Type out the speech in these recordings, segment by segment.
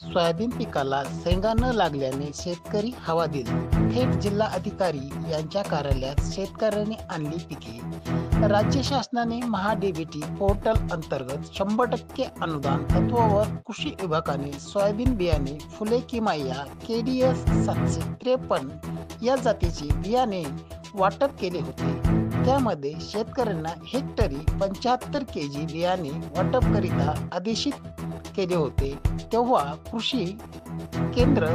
Soybean पिकाला शेंगा न लागल्याने शेतकरी हवालदिल. थेट जिल्हा अधिकारी यांच्या कार्यालयात शेतकऱ्यांनी आणली पिके. राज्य शासनाने महाडीबीटी पोर्टल अंतर्गत 100% अनुदान तत्वावर कृषी विभागाने सोयाबीन बियाणे फुले किमाया KDS 753 या जातीचे बियाणे वाटप केले होते. त्यामध्ये शेतकऱ्यांना हेक्टरी 75 kg बियाणे वाटपकरिता आदेशित केले होते. तेव्हा कृषी केंद्र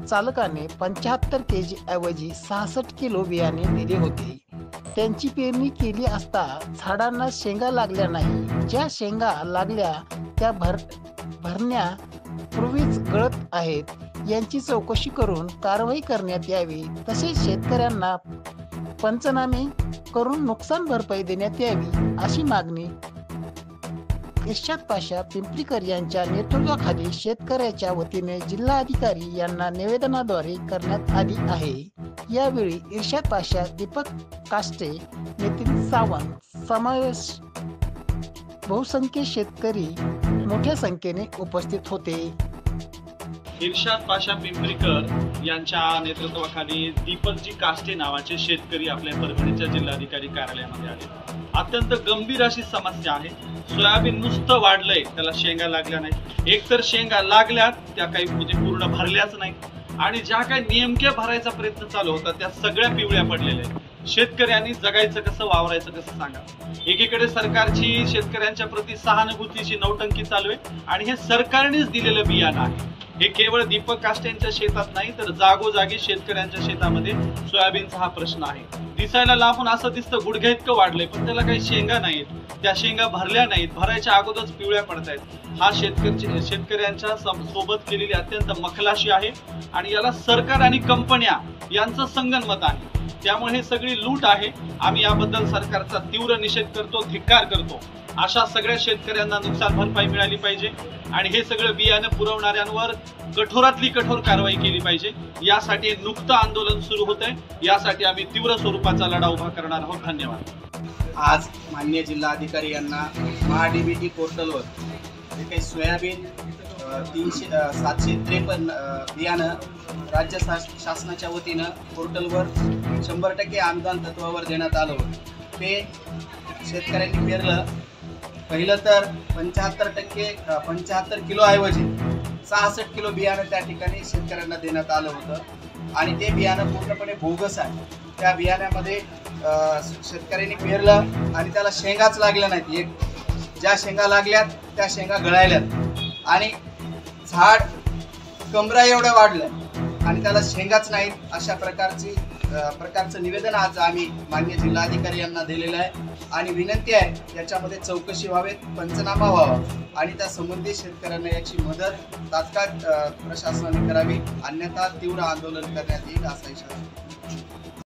चालकाने 75 kg ऐवजी 66 किलो बियाणे दिले होते. त्यांची पेरणी केली असता झाडांना शेंगा लागल्या नाही. ज्या शेंगा लागल्या त्या भरण्या पूर्वीच गळत आहेत. यांची चौकशी करून कारवाई करण्यात यावी. तसेच शेतकऱ्यांना पंचनामे करून नुकसान भरपाई देण्यात यावी अशी मागणी इर्शाद पाशा पिंपरीकर यांच्या नेतृत्वाखाली शेतकऱ्याच्या वतीने जिल्हाधिकारी यांना निवेदनाद्वारे करण्यात आली आहे. यावेळी इर्शाद पाशा, दीपक काष्टे, नितीन सावंत समावेश बहुसंख्य शेतकरी मोठ्या संख्येने उपस्थित होते. इर्शाद पाशा पिंपरीकर यांच्या नेतृत्वाखाली दीपकजी काष्टे नावाचे शेतकरी आपल्या परभणीच्या जिल्हाधिकारी कार्यालयामध्ये आले. अत्यंत गंभीर अशी समस्या आहे. सोयाबीन नुसतं वाढलंय, त्याला शेंगा लागल्या नाही. एकतर शेंगा लागल्यात त्या काही म्हणजे पूर्ण भरल्याच नाही, आणि ज्या काही नेमक्या भरायचा प्रयत्न चालू होता त्या सगळ्या पिवळ्या पडलेल्या आहेत. शेतकऱ्यांनी जगायचं कसं, वावरायचं कसं सांगा. एकीकडे सरकारची शेतकऱ्यांच्या प्रति सहानुभूतीची नौटंकी चालू आहे, आणि हे सरकारनेच दिलेलं बियाणं आहे. हे केवळ दीपक काष्टे यांच्या शेतात नाही तर जागोजागी शेतकऱ्यांच्या शेतामध्ये सोयाबीनचा हा प्रश्न आहे. दिसायला लांबून असं दिसतं गुडघ्या इतकं वाढलंय, पण त्याला काही शेंगा नाहीत. त्या शेंगा भरल्या नाहीत, भरायच्या अगोदरच पिवळ्या पडतायत. हा शेतकऱ्यांच्या सोबत केलेली अत्यंत मखलाशी आहे, आणि याला सरकार आणि कंपन्या यांचं संगनमत आहे. त्यामुळे हे सगळी लूट आहे. आम्ही याबद्दल सरकारचा तीव्र निषेध करतो, धिक्कार करतो. अशा सगळ्या शेतकऱ्यांना नुकसान भरपाई मिळाली पाहिजे, आणि हे सगळं बियाणं पुरवणाऱ्यांवर कठोरातली कठोर कारवाई केली पाहिजे. यासाठी नुकतं आंदोलन सुरू होत आहे. यासाठी आम्ही तीव्र स्वरूपाचा लढा उभा करणार आहोत. धन्यवाद. आज माननीय जिल्हाधिकारी यांना महाडीबीटी पोर्टलवर जे काही सोयाबीन 753 बियाणं राज्य शासनाच्या वतीनं पोर्टलवर 100% अनुदान तत्वावर देण्यात आलं होतं. ते शेतकऱ्यांनी पेरलं. पहिलं तर 75 किलो ऐवजी 66 किलो बियाणं त्या ठिकाणी शेतकऱ्यांना देण्यात आलं होतं, आणि ते बियाणं पूर्णपणे बोगस आहे. त्या बियाण्यामध्ये शेतकऱ्यांनी पेरलं आणि त्याला शेंगाच लागल्या नाहीत. ज्या शेंगा लागल्यात त्या शेंगा गळायल्यात, आणि झाड कमरा एवढं वाढलं आणि त्याला शेंगाच नाहीत. अशा प्रकारचं निवेदन आज आम्ही माननीय जिल्हाधिकारी यांना दिलेलं आहे, आणि विनंती आहे याच्यामध्ये चौकशी व्हावेत, पंचनामा व्हावा, आणि त्या संबंधित शेतकऱ्यांना याची मदत तात्काळ प्रशासनाने करावी, अन्यथा तीव्र आंदोलन करण्यात येईल असा इशारा.